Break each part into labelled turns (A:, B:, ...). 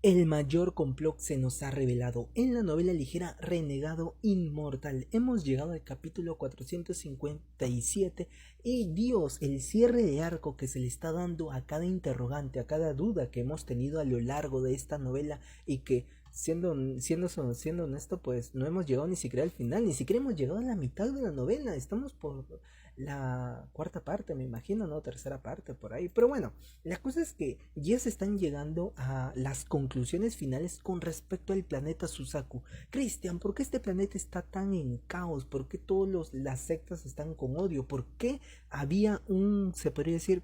A: El mayor complot se nos ha revelado en la novela ligera Renegado Inmortal. Hemos llegado al capítulo 457 y Dios, el cierre de arco que se le está dando a cada interrogante, a cada duda que hemos tenido a lo largo de esta novela y que siendo honesto, pues no hemos llegado ni siquiera al final, ni siquiera hemos llegado a la mitad de la novela. Estamos por la cuarta parte, me imagino, no, tercera parte por ahí. Pero bueno, la cosa es que ya se están llegando a las conclusiones finales con respecto al planeta Suzaku. Cristian, ¿por qué este planeta está tan en caos? ¿Por qué todas las sectas están con odio? ¿Por qué había se podría decir,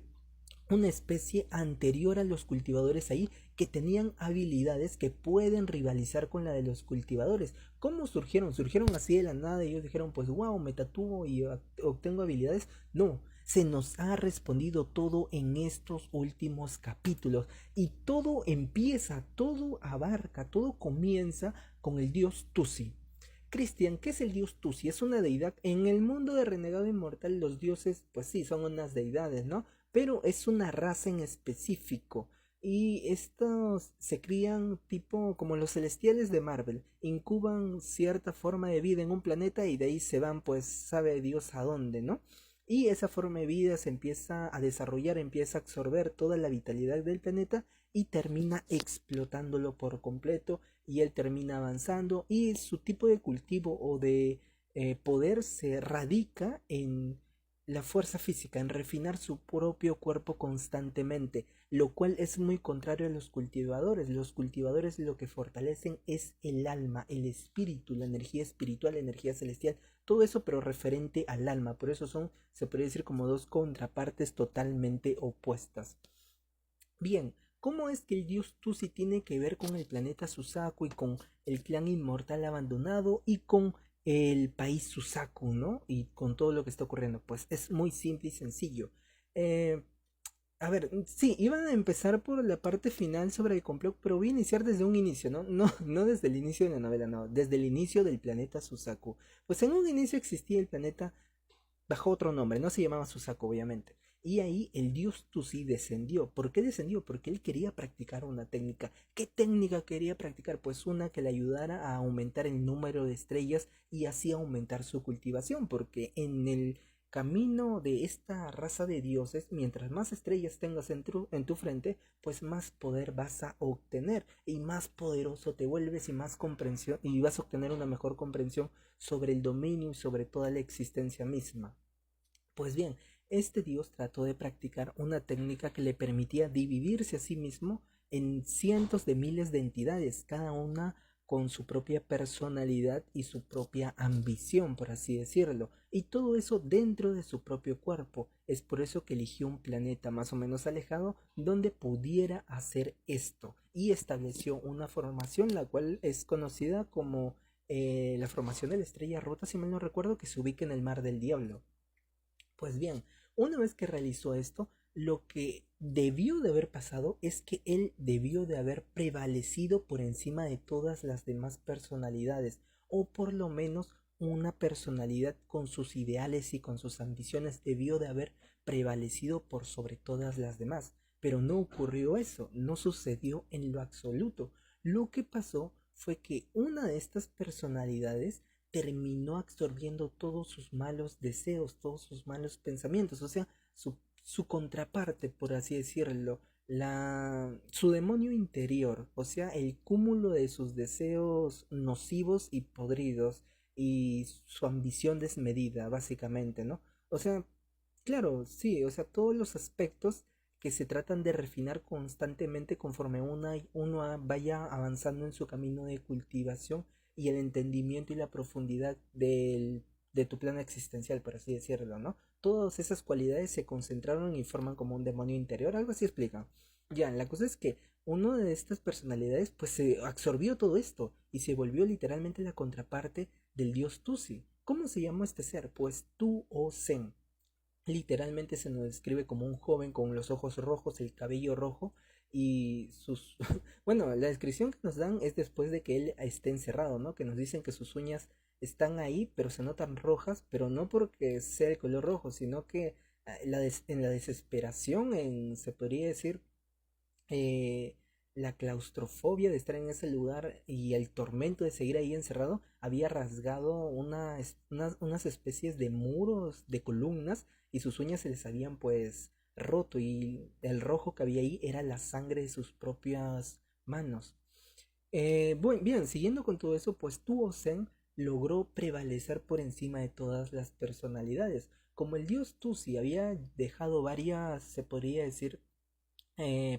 A: una especie anterior a los cultivadores ahí que tenían habilidades que pueden rivalizar con la de los cultivadores? ¿Cómo surgieron? ¿Surgieron así de la nada y ellos dijeron, pues wow, me tatúo y obtengo habilidades? No, se nos ha respondido todo en estos últimos capítulos y todo empieza, todo abarca, todo comienza con el dios Tusi. Cristian, ¿qué es el dios Tusi? Es una deidad. En el mundo de Renegado Inmortal los dioses, pues sí, son unas deidades, ¿no? Pero es una raza en específico. Y estos se crían tipo como los celestiales de Marvel. Incuban cierta forma de vida en un planeta y de ahí se van, pues sabe Dios a dónde, ¿no? Y esa forma de vida se empieza a desarrollar, empieza a absorber toda la vitalidad del planeta y termina explotándolo por completo y él termina avanzando y su tipo de cultivo o de poder se radica en la fuerza física, en refinar su propio cuerpo constantemente, lo cual es muy contrario a los cultivadores. Los cultivadores lo que fortalecen es el alma, el espíritu, la energía espiritual, la energía celestial, todo eso pero referente al alma. Por eso son, se podría decir, como dos contrapartes totalmente opuestas. Bien, ¿cómo es que el dios Tusi tiene que ver con el planeta Suzaku y con el clan inmortal abandonado y con el país Suzaku, ¿no? Y con todo lo que está ocurriendo. Pues es muy simple y sencillo. Eh, a ver, sí, iban a empezar por la parte final sobre el complot, pero voy a iniciar desde un inicio, ¿no? No, no desde el inicio de la novela, no, desde el inicio del planeta Suzaku. Pues en un inicio existía el planeta bajo otro nombre, no se llamaba Suzaku, obviamente. Y ahí el dios Tusi descendió. ¿Por qué descendió? Porque él quería practicar una técnica. ¿Qué técnica quería practicar? Pues una que le ayudara a aumentar el número de estrellas y así aumentar su cultivación. Porque en el camino de esta raza de dioses, mientras más estrellas tengas en tu frente, pues más poder vas a obtener y más poderoso te vuelves y más comprensión y vas a obtener una mejor comprensión sobre el dominio y sobre toda la existencia misma. Pues bien, este dios trató de practicar una técnica que le permitía dividirse a sí mismo en cientos de miles de entidades, cada una con su propia personalidad y su propia ambición, por así decirlo, y todo eso dentro de su propio cuerpo. Es por eso que eligió un planeta más o menos alejado donde pudiera hacer esto y estableció una formación la cual es conocida como la formación de la estrella rota, si mal no recuerdo, que se ubica en el mar del diablo. Pues bien, una vez que realizó esto, lo que debió de haber pasado es que él debió de haber prevalecido por encima de todas las demás personalidades, o por lo menos una personalidad con sus ideales y con sus ambiciones debió de haber prevalecido por sobre todas las demás. Pero no ocurrió eso, no sucedió en lo absoluto. Lo que pasó fue que una de estas personalidades terminó absorbiendo todos sus malos deseos, todos sus malos pensamientos, o sea, su contraparte, por así decirlo, su demonio interior, o sea, el cúmulo de sus deseos nocivos y podridos y su ambición desmedida, básicamente, ¿no? O sea, claro, sí, o sea, todos los aspectos que se tratan de refinar constantemente conforme uno vaya avanzando en su camino de cultivación y el entendimiento y la profundidad de tu plano existencial, por así decirlo, ¿no? Todas esas cualidades se concentraron y forman como un demonio interior, algo así explica. Ya, la cosa es que uno de estas personalidades pues se absorbió todo esto y se volvió literalmente la contraparte del dios Tusi. ¿Cómo se llamó este ser? Pues Tu o Zen. Literalmente se nos describe como un joven con los ojos rojos, el cabello rojo y sus... bueno, la descripción que nos dan es después de que él esté encerrado, ¿no? Que nos dicen que sus uñas están ahí, pero se notan rojas, pero no porque sea el color rojo, sino que en la desesperación, se podría decir, eh, la claustrofobia de estar en ese lugar y el tormento de seguir ahí encerrado había rasgado unas especies de muros, de columnas, y sus uñas se les habían pues roto, y el rojo que había ahí era la sangre de sus propias manos. Bien, siguiendo con todo eso, pues Tuo Zen logró prevalecer por encima de todas las personalidades. Como el dios Tusi había dejado varias, se podría decir,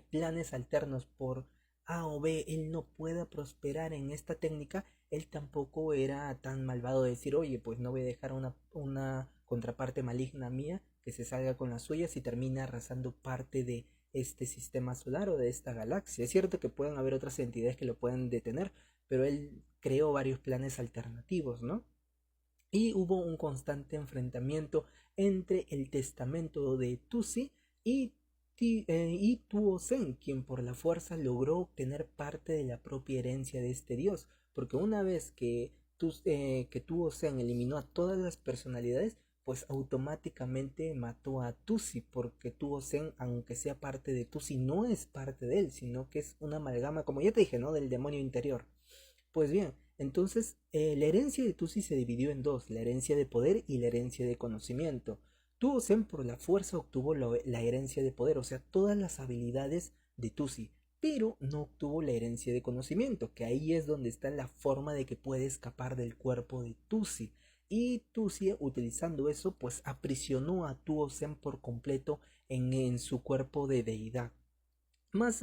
A: planes alternos por A o B, él no pueda prosperar en esta técnica, él tampoco era tan malvado de decir, oye, pues no voy a dejar una contraparte maligna mía que se salga con las suyas y termina arrasando parte de este sistema solar o de esta galaxia. Es cierto que pueden haber otras entidades que lo puedan detener, pero él creó varios planes alternativos, ¿no? Y hubo un constante enfrentamiento entre el testamento de Tusi y, y Tuo Zen, quien por la fuerza logró obtener parte de la propia herencia de este dios, porque una vez que Tuo Zen eliminó a todas las personalidades, pues automáticamente mató a Tusi, porque Tuo Zen, aunque sea parte de Tusi, no es parte de él, sino que es una amalgama, como ya te dije, ¿no? Del demonio interior. Pues bien, entonces la herencia de Tusi se dividió en dos, la herencia de poder y la herencia de conocimiento. Tuo Zen por la fuerza obtuvo la herencia de poder, o sea, todas las habilidades de Tusi, pero no obtuvo la herencia de conocimiento, que ahí es donde está la forma de que puede escapar del cuerpo de Tusi. Y Tusi, utilizando eso, pues aprisionó a Tuo Zen por completo en su cuerpo de deidad. Más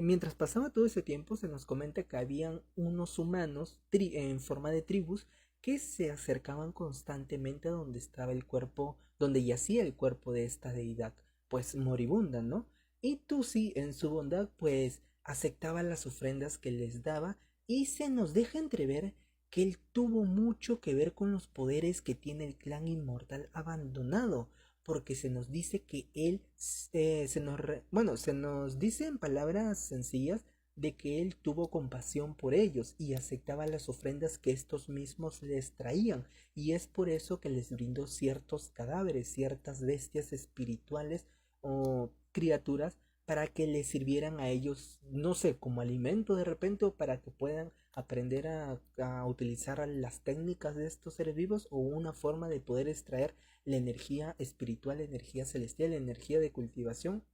A: mientras pasaba todo ese tiempo, se nos comenta que habían unos humanos en forma de tribus que se acercaban constantemente a donde estaba el cuerpo, donde yacía el cuerpo de esta deidad, pues moribunda, ¿no? Y Tusi, en su bondad, pues aceptaba las ofrendas que les daba, y se nos deja entrever que él tuvo mucho que ver con los poderes que tiene el clan inmortal abandonado, porque se nos dice que él, se nos dice en palabras sencillas de que él tuvo compasión por ellos y aceptaba las ofrendas que estos mismos les traían, y es por eso que les brindó ciertos cadáveres, ciertas bestias espirituales o criaturas para que les sirvieran a ellos, no sé, como alimento de repente, o para que puedan aprender a utilizar las técnicas de estos seres vivos, o una forma de poder extraer la energía espiritual, la energía celestial, la energía de cultivación,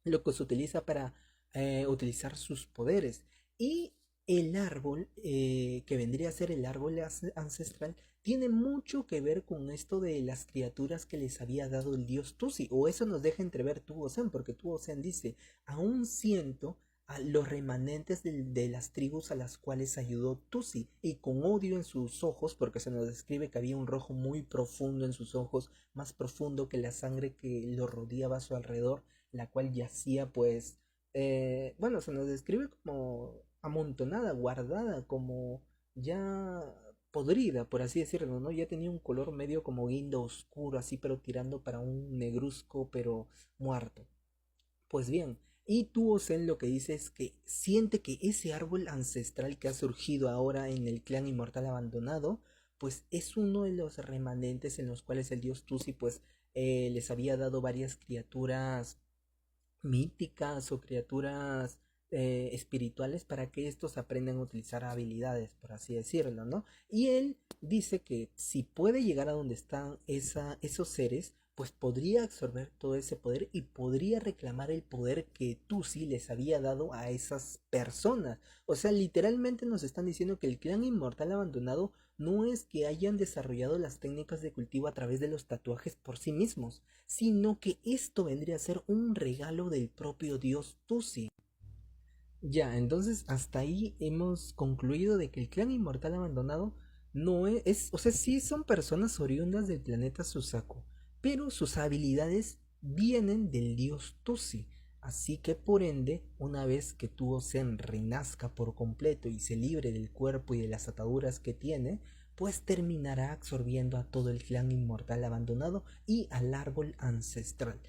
A: lo que se utiliza para utilizar sus poderes. Y el árbol, que vendría a ser el árbol ancestral, tiene mucho que ver con esto de las criaturas que les había dado el dios Tusi, o eso nos deja entrever Tuo Zen, porque Tuo Zen dice, aún siento a los remanentes de las tribus a las cuales ayudó Tusi, y con odio en sus ojos, porque se nos describe que había un rojo muy profundo en sus ojos, más profundo que la sangre que lo rodeaba a su alrededor, la cual yacía pues, bueno, se nos describe como amontonada, guardada, como ya podrida, por así decirlo, ¿no? Ya tenía un color medio como guindo oscuro, así, pero tirando para un negruzco, pero muerto. Pues bien, y Tuo Zen lo que dice es que siente que ese árbol ancestral que ha surgido ahora en el clan inmortal abandonado, pues es uno de los remanentes en los cuales el dios Tusi pues les había dado varias criaturas míticas o criaturas espirituales para que estos aprendan a utilizar habilidades, por así decirlo, ¿no? Y él dice que si puede llegar a donde están esos seres, pues podría absorber todo ese poder y podría reclamar el poder que Tusi les había dado a esas personas. O sea, literalmente nos están diciendo que el clan inmortal abandonado no es que hayan desarrollado las técnicas de cultivo a través de los tatuajes por sí mismos, sino que esto vendría a ser un regalo del propio dios Tusi. Ya, entonces hasta ahí hemos concluido de que el clan inmortal abandonado no o sea, sí son personas oriundas del planeta Susaku, pero sus habilidades vienen del dios Tusi. Así que por ende, una vez que Tuo Zen renazca por completo y se libre del cuerpo y de las ataduras que tiene, pues terminará absorbiendo a todo el clan inmortal abandonado y al árbol ancestral.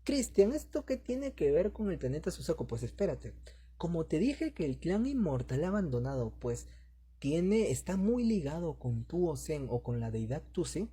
A: Cristian, ¿esto qué tiene que ver con el planeta Susaku? Pues espérate. Como te dije que el clan inmortal abandonado, pues está muy ligado con Tuo Zen o con la deidad Tusi,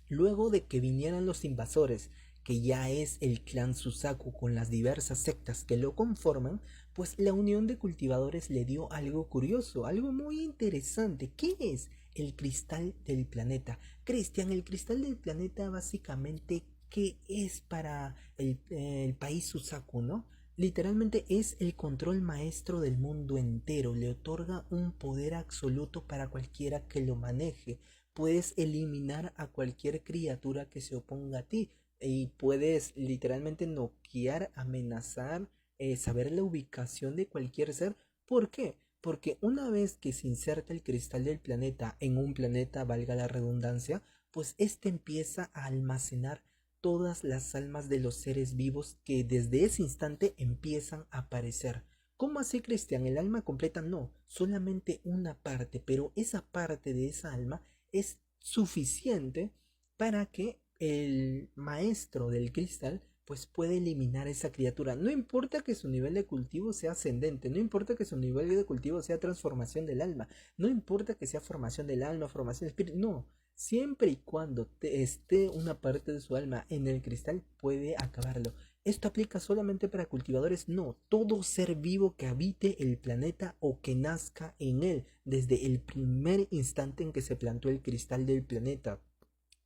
A: luego de que vinieran los invasores, que ya es el clan Suzaku con las diversas sectas que lo conforman, pues la unión de cultivadores le dio algo curioso, algo muy interesante. ¿Qué es el cristal del planeta? Cristian, el cristal del planeta básicamente, ¿qué es para el país Suzaku, no? Literalmente es el control maestro del mundo entero, le otorga un poder absoluto para cualquiera que lo maneje. Puedes eliminar a cualquier criatura que se oponga a ti y puedes literalmente noquear, amenazar, saber la ubicación de cualquier ser. ¿Por qué? Porque una vez que se inserta el cristal del planeta en un planeta, valga la redundancia, pues este empieza a almacenar todas las almas de los seres vivos que desde ese instante empiezan a aparecer. ¿Cómo así, Cristian? ¿El alma completa? No, solamente una parte, pero esa parte de esa alma es suficiente para que el maestro del cristal pues puede eliminar esa criatura. No importa que su nivel de cultivo sea ascendente, no importa que su nivel de cultivo sea transformación del alma, no importa que sea formación del alma, formación del espíritu, no. Siempre y cuando esté una parte de su alma en el cristal, puede acabarlo. ¿Esto aplica solamente para cultivadores? No, todo ser vivo que habite el planeta o que nazca en él, desde el primer instante en que se plantó el cristal del planeta.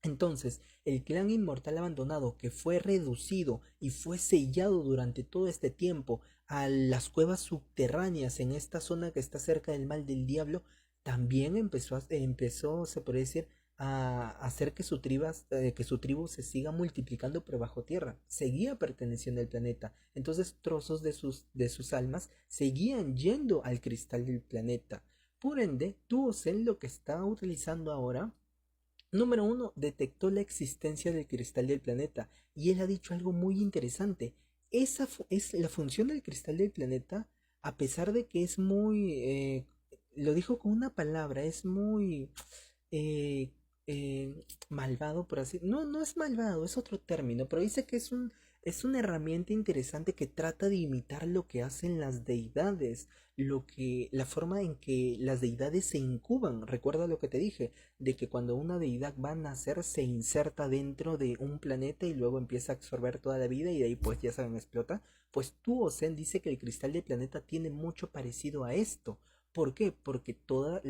A: Entonces, el clan inmortal abandonado que fue reducido y fue sellado durante todo este tiempo a las cuevas subterráneas en esta zona que está cerca del mal del diablo, también empezó, se puede decir, a hacer que su tribu se siga multiplicando por bajo tierra. Seguía perteneciendo al planeta. Entonces, trozos de sus almas seguían yendo al cristal del planeta. Por ende, Tuosen lo que está utilizando ahora. Número uno, detectó la existencia del cristal del planeta y él ha dicho algo muy interesante. Esa es la función del cristal del planeta, a pesar de que es muy, lo dijo con una palabra, es muy eh, malvado, por así. No, no es malvado, es otro término, pero dice que es una herramienta interesante que trata de imitar lo que hacen las deidades, la forma en que las deidades se incuban. Recuerda lo que te dije de que cuando una deidad va a nacer se inserta dentro de un planeta y luego empieza a absorber toda la vida y de ahí pues ya saben explota. Pues tu Ozen dice que el cristal del planeta tiene mucho parecido a esto. ¿Por qué? Porque todos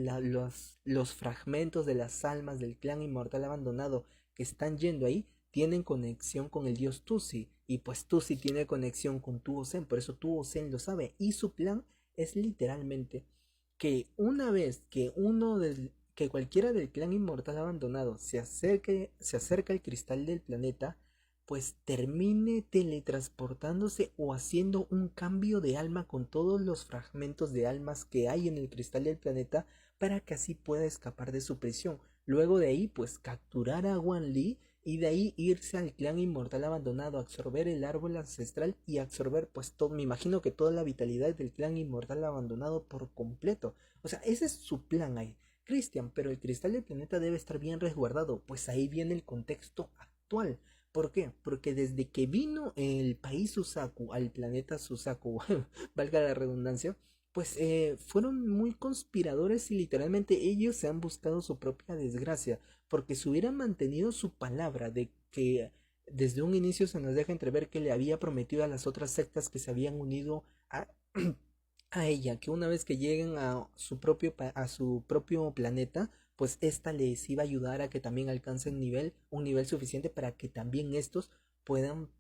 A: los fragmentos de las almas del clan inmortal abandonado que están yendo ahí tienen conexión con el dios Tusi. Y pues Tusi tiene conexión con Tu Ozen, por eso Tu Ozen lo sabe. Y su plan es literalmente que una vez que cualquiera del clan inmortal abandonado se acerca al cristal del planeta, pues termine teletransportándose o haciendo un cambio de alma con todos los fragmentos de almas que hay en el cristal del planeta para que así pueda escapar de su prisión. Luego de ahí, pues capturar a Wan Li y de ahí irse al clan inmortal abandonado, absorber el árbol ancestral y absorber pues todo, me imagino que toda la vitalidad del clan inmortal abandonado por completo. O sea, ese es su plan ahí. Cristian, pero el cristal del planeta debe estar bien resguardado, pues ahí viene el contexto actual. ¿Por qué? Porque desde que vino el país Suzaku al planeta Suzaku, valga la redundancia, pues fueron muy conspiradores y literalmente ellos se han buscado su propia desgracia, porque si hubieran mantenido su palabra de que desde un inicio se nos deja entrever que le había prometido a las otras sectas que se habían unido a, a ella, que una vez que lleguen a a su propio planeta, pues esta les iba a ayudar a que también alcancen un nivel suficiente para que también estos puedan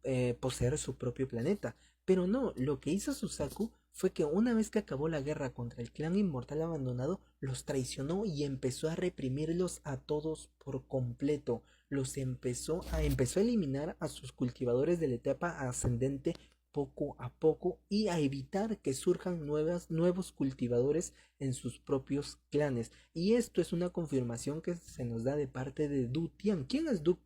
A: poseer su propio planeta. Pero no, lo que hizo Susaku fue que una vez que acabó la guerra contra el clan inmortal abandonado, los traicionó y empezó a reprimirlos a todos por completo. Empezó a eliminar a sus cultivadores de la etapa ascendente poco a poco y a evitar que surjan nuevos cultivadores en sus propios clanes. Y esto es una confirmación que se nos da de parte de Du Tian. ¿Quién es Du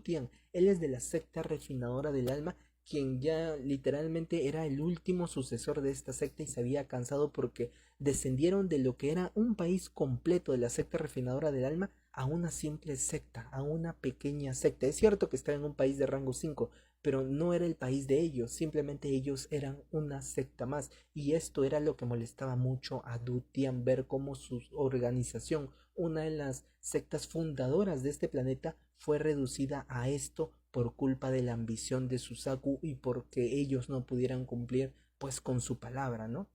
A: Tian? Él es de la secta refinadora del alma, quien ya literalmente era el último sucesor de esta secta y se había cansado porque descendieron de lo que era un país completo de la secta refinadora del alma a una simple secta, a una pequeña secta. Es cierto que está en un país de rango 5, pero no era el país de ellos, simplemente ellos eran una secta más, y esto era lo que molestaba mucho a Du Tian, ver cómo su organización, una de las sectas fundadoras de este planeta, fue reducida a esto por culpa de la ambición de Suzaku y porque ellos no pudieran cumplir pues con su palabra, ¿no?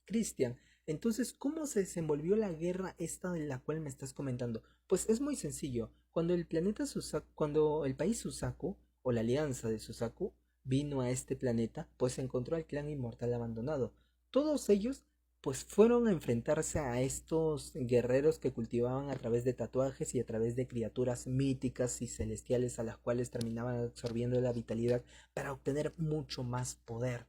A: Cristian, entonces, ¿cómo se desenvolvió la guerra esta de la cual me estás comentando? Pues es muy sencillo. Cuando el país Suzaku, o la alianza de Suzaku, vino a este planeta, pues encontró al clan inmortal abandonado. Todos ellos, pues fueron a enfrentarse a estos guerreros que cultivaban a través de tatuajes y a través de criaturas míticas y celestiales a las cuales terminaban absorbiendo la vitalidad para obtener mucho más poder.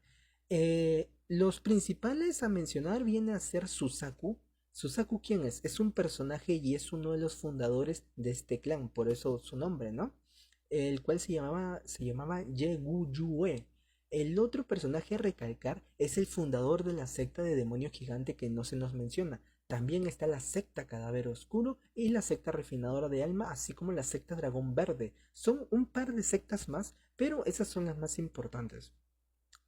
A: Los principales a mencionar viene a ser Suzaku. ¿Suzaku quién es? Es un personaje y es uno de los fundadores de este clan, por eso su nombre, ¿no? El cual se llamaba Yue. El otro personaje a recalcar es el fundador de la secta de demonio gigante que no se nos menciona. También está la secta Cadáver Oscuro y la secta Refinadora de Alma, así como la secta Dragón Verde. Son un par de sectas más, pero esas son las más importantes.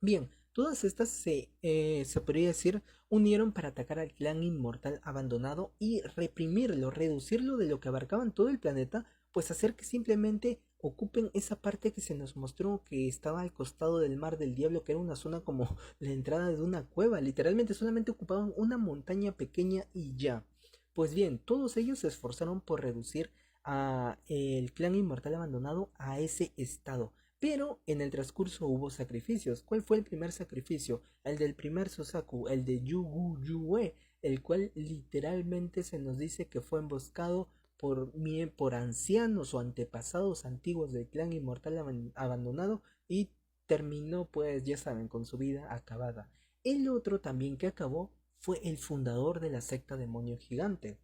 A: Bien, todas estas se podría decir unieron para atacar al clan inmortal abandonado y reprimirlo, reducirlo de lo que abarcaban todo el planeta, pues hacer que simplemente ocupen esa parte que se nos mostró que estaba al costado del mar del diablo, que era una zona como la entrada de una cueva, literalmente solamente ocupaban una montaña pequeña y ya. Pues bien, todos ellos se esforzaron por reducir a el clan inmortal abandonado a ese estado. Pero en el transcurso hubo sacrificios. ¿Cuál fue el primer sacrificio? El del primer Suzaku, el de Yugu Yue, el cual literalmente se nos dice que fue emboscado por ancianos o antepasados antiguos del clan inmortal abandonado y terminó, pues ya saben, con su vida acabada. El otro también que acabó fue el fundador de la secta demonio gigante.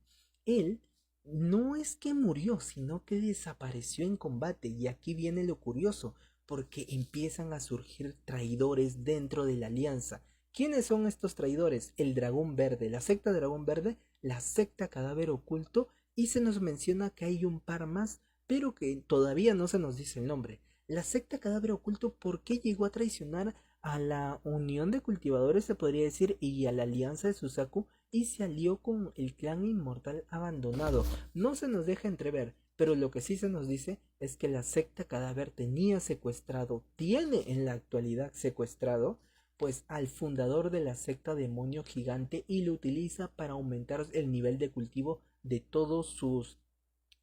A: Él no es que murió, sino que desapareció en combate. Y aquí viene lo curioso, porque empiezan a surgir traidores dentro de la alianza. ¿Quiénes son estos traidores? El Dragón Verde, la secta Dragón Verde, la secta Cadáver Oculto, y se nos menciona que hay un par más, pero que todavía no se nos dice el nombre. La secta Cadáver Oculto, ¿por qué llegó a traicionar a la unión de cultivadores, se podría decir, y a la alianza de Suzaku, y se alió con el clan inmortal abandonado? No se nos deja entrever, pero lo que sí se nos dice es que la secta Cadáver tenía secuestrado, tiene en la actualidad secuestrado, pues al fundador de la secta demonio gigante y lo utiliza para aumentar el nivel de cultivo de todos sus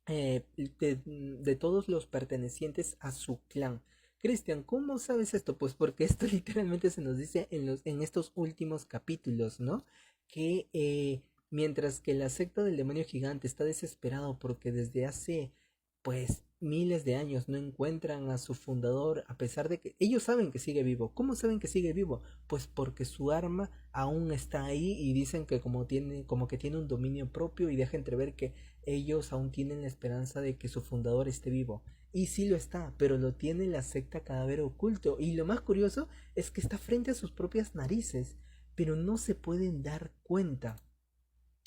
A: de todos los pertenecientes a su clan. Cristian, ¿cómo sabes esto? Pues porque esto literalmente se nos dice en estos últimos capítulos, ¿no? Que mientras que la secta del demonio gigante está desesperado porque desde hace pues miles de años no encuentran a su fundador, a pesar de que ellos saben que sigue vivo. ¿Cómo saben que sigue vivo? Pues porque su arma aún está ahí y dicen que como que tiene un dominio propio y deja entrever que ellos aún tienen la esperanza de que su fundador esté vivo. Y sí lo está, pero lo tiene la secta Cadáver Oculto. Y lo más curioso es que está frente a sus propias narices, pero no se pueden dar cuenta.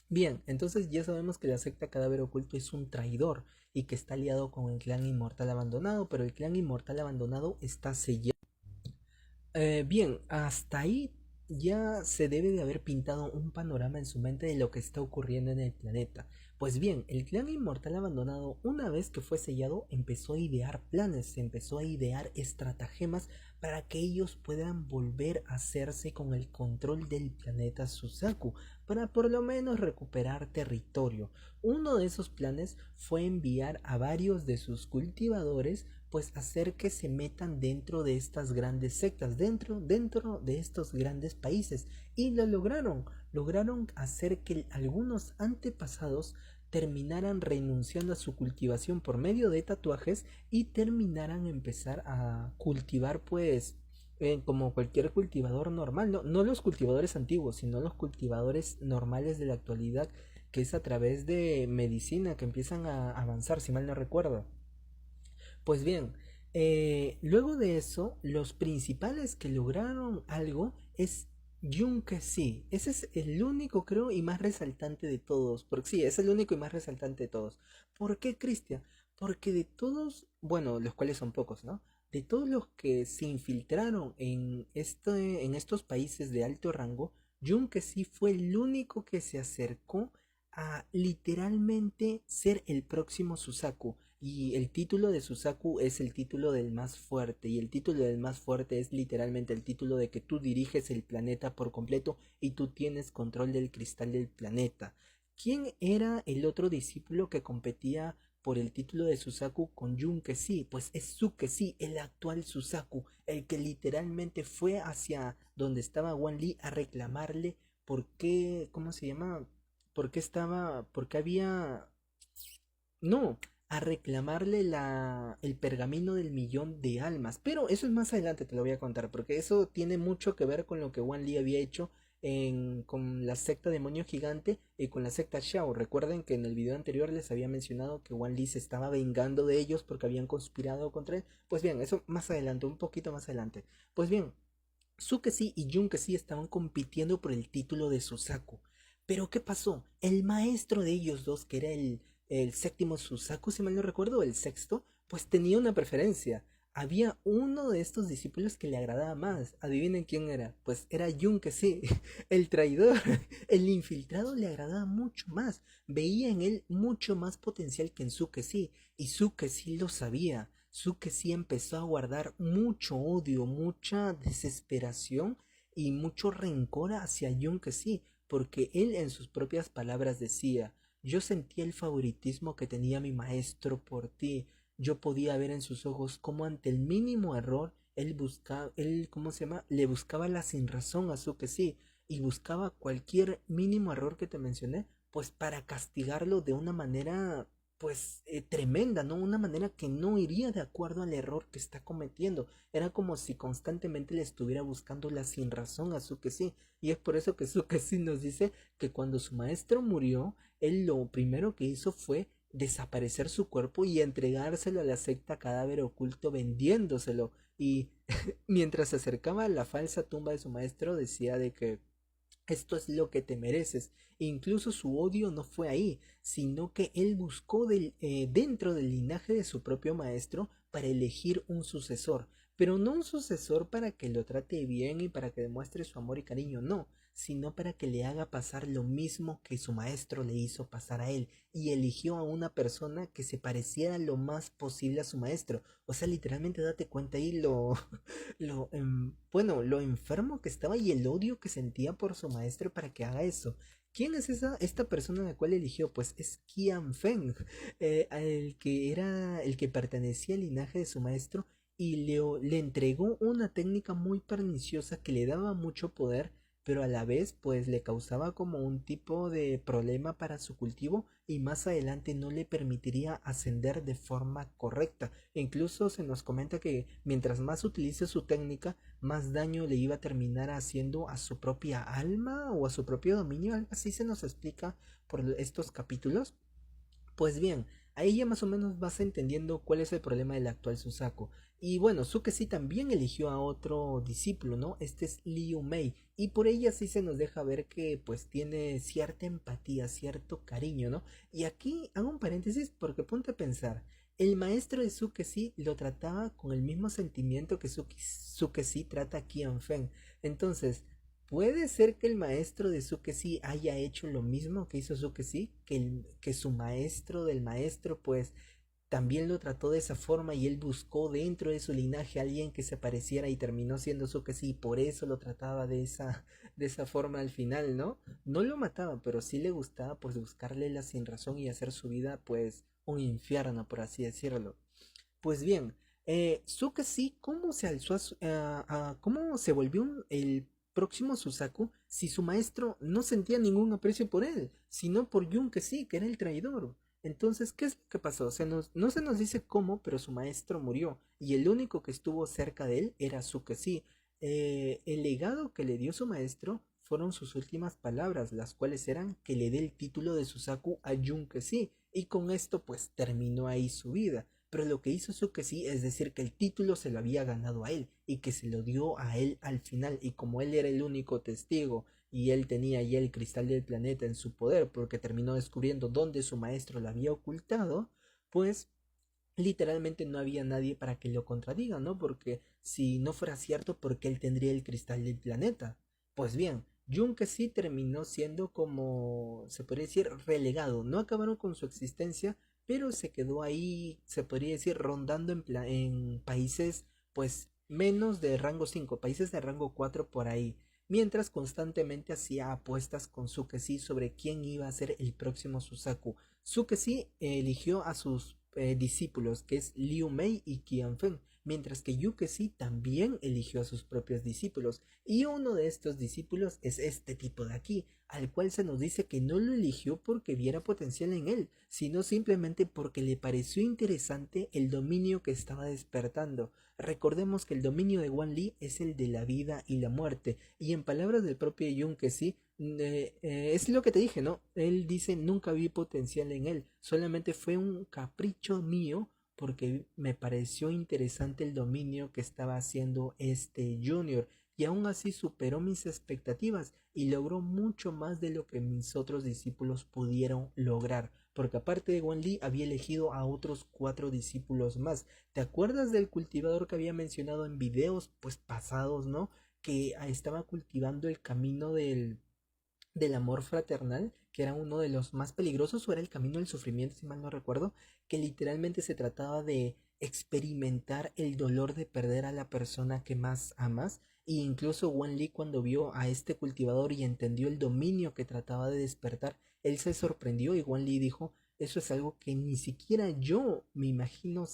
A: Bien, entonces ya sabemos que la secta Cadáver Oculto es un traidor y que está aliado con el clan inmortal abandonado, pero el clan inmortal abandonado está sellado. Bien, hasta ahí ya se debe de haber pintado un panorama en su mente de lo que está ocurriendo en el planeta. Pues bien, el clan inmortal abandonado, una vez que fue sellado, empezó a idear planes, empezó a idear estratagemas para que ellos puedan volver a hacerse con el control del planeta Suzaku, para por lo menos recuperar territorio. Uno de esos planes fue enviar a varios de sus cultivadores, pues hacer que se metan dentro de estas grandes sectas, dentro de estos grandes países. Y lo lograron hacer que algunos antepasados terminaran renunciando a su cultivación por medio de tatuajes y terminaran empezar a cultivar pues como cualquier cultivador normal, no los cultivadores antiguos, sino los cultivadores normales de la actualidad, que es a través de medicina que empiezan a avanzar, si mal no recuerdo. Pues bien, luego de eso, los principales que lograron algo es Yunque-Si. Ese es el único, creo, y más resaltante de todos. Porque sí, es el único y más resaltante de todos. ¿Por qué, Cristian? Porque de todos, bueno, los cuales son pocos, ¿no? De todos los que se infiltraron en estos países de alto rango, Yunque-Si fue el único que se acercó a literalmente ser el próximo Suzaku. Y el título de Suzaku es el título del más fuerte, y el título del más fuerte es literalmente el título de que tú diriges el planeta por completo y tú tienes control del cristal del planeta. ¿Quién era el otro discípulo que competía por el título de Suzaku con Junkesi? Pues es Tsukesi, el actual Suzaku, el que literalmente fue hacia donde estaba Wan Li a reclamarle por qué, ¿cómo se llama? ¿Por qué estaba, por qué había, no, a reclamarle el pergamino del millón de almas? Pero eso es más adelante, te lo voy a contar, porque eso tiene mucho que ver con lo que Wan Li había hecho con la secta demonio gigante y con la secta Shao. Recuerden que en el video anterior les había mencionado que Wan Li se estaba vengando de ellos porque habían conspirado contra él. Pues bien, eso más adelante, un poquito más adelante. Pues bien, Tsukesi y Junkesi estaban compitiendo por el título de Suzaku. Pero ¿qué pasó? El maestro de ellos dos, que era el séptimo Suzaku, si mal no recuerdo, o el sexto, pues tenía una preferencia. Había uno de estos discípulos que le agradaba más. Adivinen quién era. Pues era Junkesi, el traidor. El infiltrado le agradaba mucho más. Veía en él mucho más potencial que en Tsukesi. Y Tsukesi lo sabía. Tsukesi empezó a guardar mucho odio, mucha desesperación y mucho rencor hacia Junkesi, porque él en sus propias palabras decía: yo sentía el favoritismo que tenía mi maestro por ti. Yo podía ver en sus ojos cómo ante el mínimo error ¿cómo se llama? Le buscaba la sinrazón a Tsukesi y buscaba cualquier mínimo error que te mencioné, pues para castigarlo de una manera pues tremenda, ¿no? Una manera que no iría de acuerdo al error que está cometiendo. Era como si constantemente le estuviera buscando la sinrazón a Tsukesi. Y es por eso que Tsukesi nos dice que cuando su maestro murió, él lo primero que hizo fue desaparecer su cuerpo y entregárselo a la secta cadáver oculto vendiéndoselo. Y mientras se acercaba a la falsa tumba de su maestro decía de que esto es lo que te mereces. Incluso su odio no fue ahí, sino que él buscó dentro del linaje de su propio maestro para elegir un sucesor. Pero no un sucesor para que lo trate bien y para que demuestre su amor y cariño, no, sino para que le haga pasar lo mismo que su maestro le hizo pasar a él. Y eligió a una persona que se pareciera lo más posible a su maestro. O sea, literalmente date cuenta ahí lo enfermo que estaba y el odio que sentía por su maestro para que haga eso. ¿Quién es esta persona a la cual eligió? Pues es Qian Feng, el que era el que pertenecía al linaje de su maestro y le entregó una técnica muy perniciosa que le daba mucho poder, pero a la vez pues le causaba como un tipo de problema para su cultivo y más adelante no le permitiría ascender de forma correcta. E incluso se nos comenta que mientras más utilice su técnica, más daño le iba a terminar haciendo a su propia alma o a su propio dominio. Algo así se nos explica por estos capítulos. Pues bien, ahí ya más o menos vas entendiendo cuál es el problema del actual Suzaku. Y bueno, Tsukesi también eligió a otro discípulo, ¿no? Este es Liu Mei. Y por ella sí se nos deja ver que pues tiene cierta empatía, cierto cariño, ¿no? Y aquí hago un paréntesis porque ponte a pensar. El maestro de Tsukesi lo trataba con el mismo sentimiento que Tsukesi trata a Qian Feng. Entonces, puede ser que el maestro de Tsukesi haya hecho lo mismo que hizo Tsukesi, que su maestro del maestro pues también lo trató de esa forma y él buscó dentro de su linaje a alguien que se pareciera y terminó siendo Tsukesi y por eso lo trataba de esa forma al final, ¿no? No lo mataba, pero sí le gustaba pues buscarle la sinrazón y hacer su vida pues un infierno, por así decirlo. Pues bien, Tsukasi, ¿cómo se alzó cómo se volvió el próximo Suzaku si su maestro no sentía ningún aprecio por él, sino por Jun que sí, que era el traidor? Entonces, ¿qué es lo que pasó? No se nos dice cómo, pero su maestro murió y el único que estuvo cerca de él era Tsukasi. El legado que le dio su maestro fueron sus últimas palabras, las cuales eran que le dé el título de Suzaku a Jun que sí, y con esto pues terminó ahí su vida. Pero lo que hizo Tsukesi es decir que el título se lo había ganado a él y que se lo dio a él al final. Y como él era el único testigo y él tenía ya el cristal del planeta en su poder porque terminó descubriendo dónde su maestro lo había ocultado, pues literalmente no había nadie para que lo contradiga, ¿no? Porque si no fuera cierto, ¿por qué él tendría el cristal del planeta? Pues bien, Jun sí terminó siendo como, se podría decir, relegado. No acabaron con su existencia, pero se quedó ahí, se podría decir, rondando en países pues menos de rango 5, países de rango 4 por ahí, mientras constantemente hacía apuestas con Sukesi sobre quién iba a ser el próximo Suzaku. Sukesi eligió a sus discípulos, que es Liu Mei y Qianfeng, mientras que Yukesi también eligió a sus propios discípulos, y uno de estos discípulos es este tipo de aquí, al cual se nos dice que no lo eligió porque viera potencial en él, sino simplemente porque le pareció interesante el dominio que estaba despertando. Recordemos que el dominio de Wan Li es el de la vida y la muerte, y en palabras del propio Jung que sí, es lo que te dije, ¿no? Él dice nunca vi potencial en él, solamente fue un capricho mío porque me pareció interesante el dominio que estaba haciendo este Junior y aún así superó mis expectativas y logró mucho más de lo que mis otros discípulos pudieron lograr, porque aparte de Wan Li había elegido a otros 4 discípulos más. ¿Te acuerdas del cultivador que había mencionado en videos pues pasados, ¿no? Que estaba cultivando el camino del amor fraternal, que era uno de los más peligrosos, o era el camino del sufrimiento, si mal no recuerdo, que literalmente se trataba de experimentar el dolor de perder a la persona que más amas. E incluso Wan Li, cuando vio a este cultivador y entendió el dominio que trataba de despertar, él se sorprendió y Wan Li dijo, eso es algo que ni siquiera yo me imagino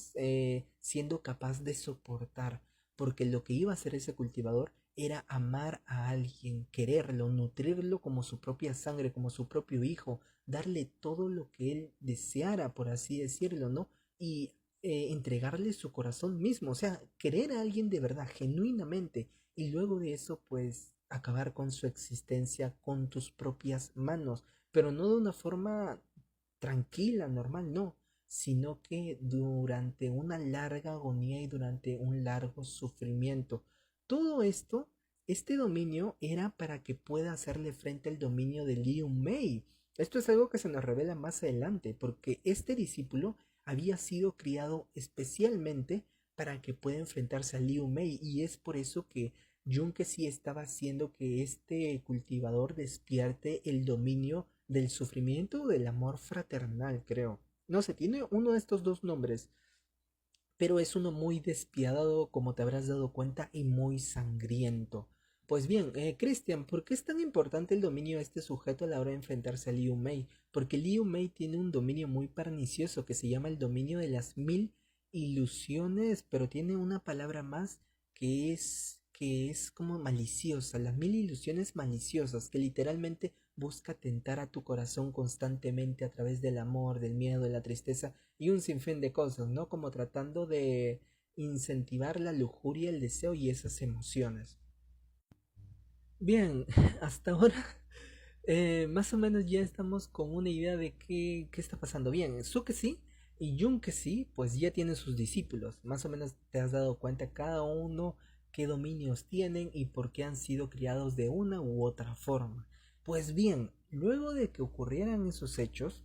A: siendo capaz de soportar, porque lo que iba a hacer ese cultivador era amar a alguien, quererlo, nutrirlo como su propia sangre, como su propio hijo, darle todo lo que él deseara, por así decirlo, ¿no? Y entregarle su corazón mismo, o sea, querer a alguien de verdad, genuinamente, y luego de eso, pues, acabar con su existencia con tus propias manos, pero no de una forma tranquila, normal, no, sino que durante una larga agonía y durante un largo sufrimiento. Todo esto, este dominio era para que pueda hacerle frente al dominio de Liu Mei. Esto es algo que se nos revela más adelante, porque este discípulo había sido criado especialmente para que pueda enfrentarse a Liu Mei, y es por eso que Jun que sí estaba haciendo que este cultivador despierte el dominio del sufrimiento o del amor fraternal, creo. No sé, tiene uno de estos dos nombres, pero es uno muy despiadado, como te habrás dado cuenta, y muy sangriento. Pues bien, Christian, ¿por qué es tan importante el dominio de este sujeto a la hora de enfrentarse a Liu Mei? Porque Liu Mei tiene un dominio muy pernicioso que se llama el dominio de las 1000 ilusiones, pero tiene una palabra más que es como maliciosa, las 1000 ilusiones maliciosas, que literalmente busca tentar a tu corazón constantemente a través del amor, del miedo, de la tristeza y un sinfín de cosas, ¿no? Como tratando de incentivar la lujuria, el deseo y esas emociones. Bien, hasta ahora más o menos ya estamos con una idea de qué está pasando. Bien, Suke sí y Jun que sí, pues ya tienen sus discípulos. Más o menos te has dado cuenta cada uno qué dominios tienen y por qué han sido criados de una u otra forma. Pues bien, luego de que ocurrieran esos hechos,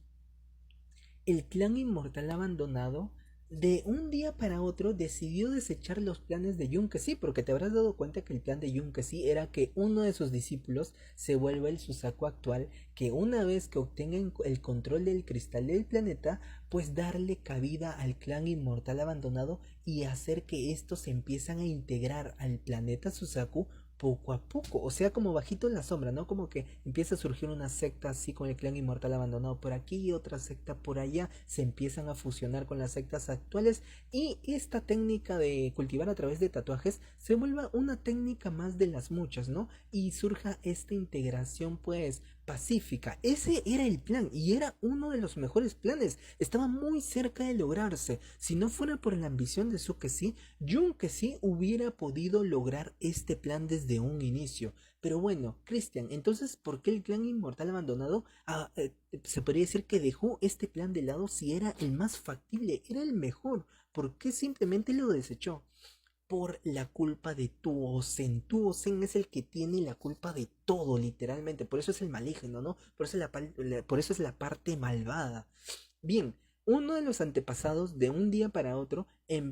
A: el clan inmortal abandonado de un día para otro decidió desechar los planes de Yunkesi, porque te habrás dado cuenta que el plan de Yunkesi era que uno de sus discípulos se vuelva el Suzaku actual, que una vez que obtengan el control del cristal del planeta, pues darle cabida al clan inmortal abandonado y hacer que estos se empiezan a integrar al planeta Suzaku poco a poco, o sea, como bajito en la sombra, ¿no? Como que empieza a surgir una secta así con el clan inmortal abandonado por aquí y otra secta por allá, se empiezan a fusionar con las sectas actuales y esta técnica de cultivar a través de tatuajes se vuelva una técnica más de las muchas, ¿no? Y surja esta integración pues pacífica. Ese era el plan y era uno de los mejores planes. Estaba muy cerca de lograrse. Si no fuera por la ambición de Sukesi, Jun que sí hubiera podido lograr este plan desde un inicio. Pero bueno, Christian, entonces, ¿por qué el clan inmortal abandonado se podría decir que dejó este plan de lado si era el más factible, era el mejor? ¿Por qué simplemente lo desechó? Por la culpa de Tuosen. Tuosen es el que tiene la culpa de todo, literalmente. Por eso es el maligno, ¿no? Por eso es la parte malvada. Bien, Uno de los antepasados de un día para otro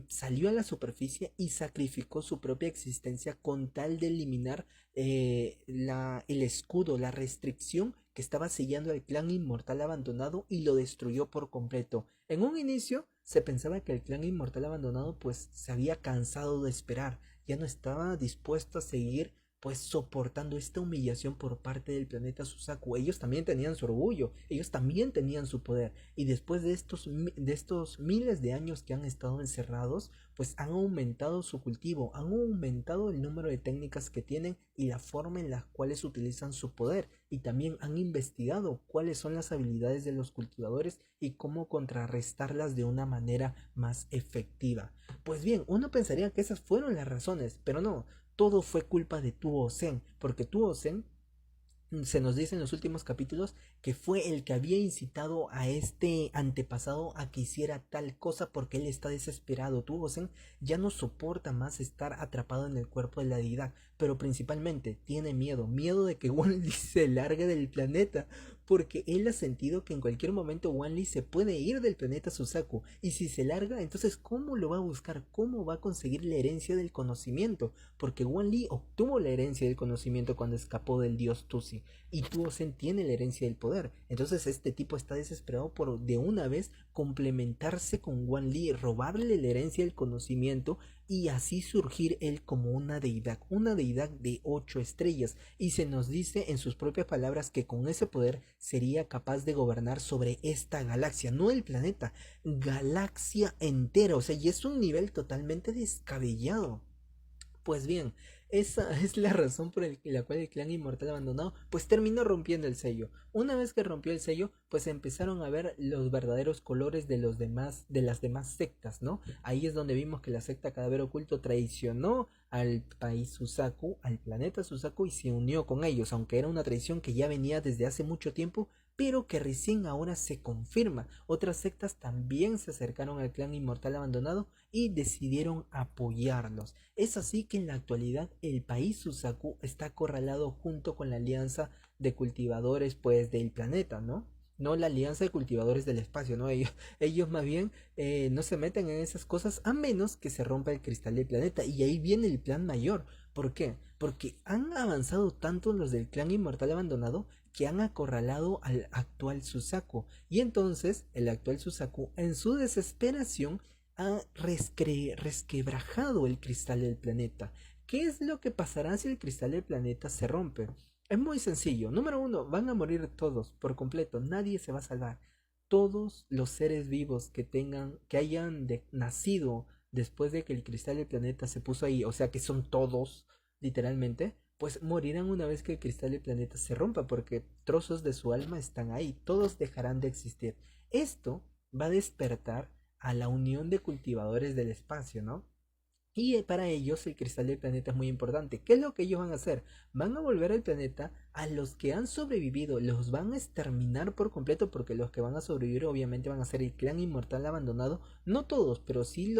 A: salió a la superficie y sacrificó su propia existencia con tal de eliminar el escudo, la restricción que estaba sellando al clan inmortal abandonado y lo destruyó por completo. En un inicio se pensaba que el clan inmortal abandonado pues se había cansado de esperar, ya no estaba dispuesto a seguir pues soportando esta humillación por parte del planeta Susaku. Ellos también tenían su orgullo, ellos también tenían su poder, y después de estos miles de años que han estado encerrados, pues han aumentado su cultivo, han aumentado el número de técnicas que tienen y la forma en las cuales utilizan su poder, y también han investigado cuáles son las habilidades de los cultivadores y cómo contrarrestarlas de una manera más efectiva. Pues bien, uno pensaría que esas fueron las razones, pero no, todo fue culpa de Tuo Sen, porque Tuo Sen se nos dice en los últimos capítulos que fue el que había incitado a este antepasado a que hiciera tal cosa porque él está desesperado. Tuo Sen ya no soporta más estar atrapado en el cuerpo de la deidad, pero principalmente tiene miedo, miedo de que Wanli se largue del planeta, porque él ha sentido que en cualquier momento Wanli se puede ir del planeta Susaku, y si se larga, entonces ¿cómo lo va a buscar? ¿Cómo va a conseguir la herencia del conocimiento? Porque Wanli obtuvo la herencia del conocimiento cuando escapó del dios Tusi, y Tuosen tiene la herencia del poder. Entonces este tipo está desesperado por de una vez complementarse con Wanli, robarle la herencia del conocimiento y así surgir él como una deidad de 8 estrellas. Y se nos dice en sus propias palabras que con ese poder sería capaz de gobernar sobre esta galaxia, no el planeta, galaxia entera. O sea, y es un nivel totalmente descabellado. Pues bien, esa es la razón por la cual el clan inmortal abandonado pues terminó rompiendo el sello. Una vez que rompió el sello, pues empezaron a ver los verdaderos colores de los demás, de las demás sectas, ¿no? Ahí es donde vimos que la secta Cadáver Oculto traicionó al país Susaku, al planeta Susaku, y se unió con ellos, aunque era una traición que ya venía desde hace mucho tiempo, pero que recién ahora se confirma. Otras sectas también se acercaron al clan inmortal abandonado y decidieron apoyarlos. Es así que en la actualidad el país Susaku está acorralado junto con la alianza de cultivadores pues del planeta, ¿no? No la alianza de cultivadores del espacio, ¿no? Ellos más bien no se meten en esas cosas a menos que se rompa el cristal del planeta. Y ahí viene el plan mayor. ¿Por qué? Porque han avanzado tanto los del clan inmortal abandonado que han acorralado al actual Susaku. Y entonces el actual Susaku, en su desesperación, ha resquebrajado el cristal del planeta. ¿Qué es lo que pasará si el cristal del planeta se rompe? Es muy sencillo. Número uno, van a morir todos por completo. Nadie se va a salvar. Todos los seres vivos que hayan nacido después de que el cristal del planeta se puso ahí, o sea que son todos, literalmente, pues morirán una vez que el cristal del planeta se rompa, porque trozos de su alma están ahí. Todos dejarán de existir. Esto va a despertar a la unión de cultivadores del espacio, ¿no? Y para ellos el cristal del planeta es muy importante. ¿Qué es lo que ellos van a hacer? Van a volver al planeta a los que han sobrevivido, los van a exterminar por completo, porque los que van a sobrevivir obviamente van a ser el clan inmortal abandonado. No todos, pero sí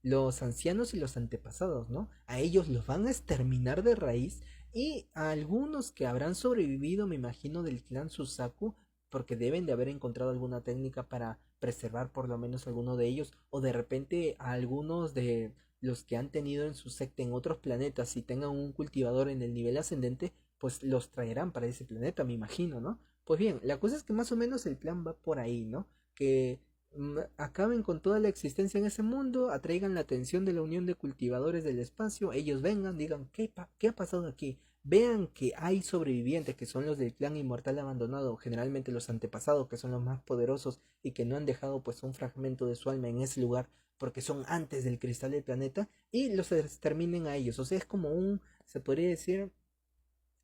A: los ancianos y los antepasados, ¿no? A ellos los van a exterminar de raíz, y a algunos que habrán sobrevivido, me imagino, del clan Susaku, porque deben de haber encontrado alguna técnica para preservar por lo menos alguno de ellos, o de repente a algunos de los que han tenido en su secta en otros planetas, si tengan un cultivador en el nivel ascendente, pues los traerán para ese planeta, me imagino, ¿no? Pues bien, la cosa es que más o menos el plan va por ahí, ¿no? Que acaben con toda la existencia en ese mundo, atraigan la atención de la unión de cultivadores del espacio, ellos vengan, digan, ¿qué ha pasado aquí? Vean que hay sobrevivientes que son los del clan inmortal abandonado, generalmente los antepasados, que son los más poderosos y que no han dejado pues un fragmento de su alma en ese lugar porque son antes del cristal del planeta, y los exterminen a ellos. O sea, es como se podría decir,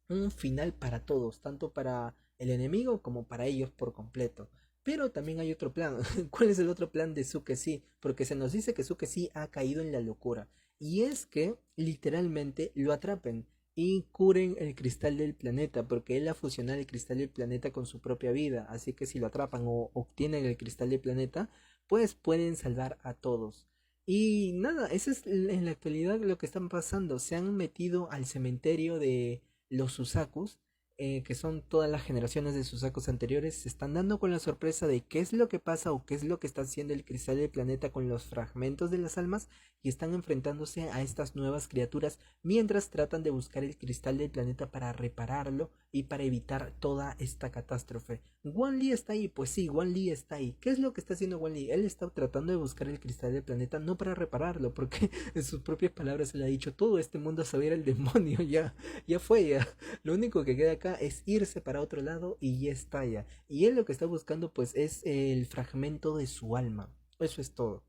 A: un final para todos, tanto para el enemigo como para ellos por completo. Pero también hay otro plan. ¿Cuál es el otro plan de Sukesi? Porque se nos dice que Sukesi ha caído en la locura. Y es que literalmente lo atrapen y curen el cristal del planeta, porque él ha fusionado el cristal del planeta con su propia vida. Así que si lo atrapan o obtienen el cristal del planeta, pues pueden salvar a todos. Y nada, eso es en la actualidad lo que están pasando. Se han metido al cementerio de los Susakus que son todas las generaciones de Susakos anteriores, se están dando con la sorpresa de qué es lo que pasa o qué es lo que está haciendo el cristal del planeta con los fragmentos de las almas y están enfrentándose a estas nuevas criaturas mientras tratan de buscar el cristal del planeta para repararlo y para evitar toda esta catástrofe. Wan Lee está ahí, pues sí, Wan Lee está ahí. ¿Qué es lo que está haciendo Wan Lee? Él está tratando de buscar el cristal del planeta no para repararlo, porque en sus propias palabras le ha dicho todo este mundo se va a ir al demonio, ya fue, ya. Lo único que queda acá es irse para otro lado y ya está ya. Y él lo que está buscando pues es el fragmento de su alma. Eso es todo.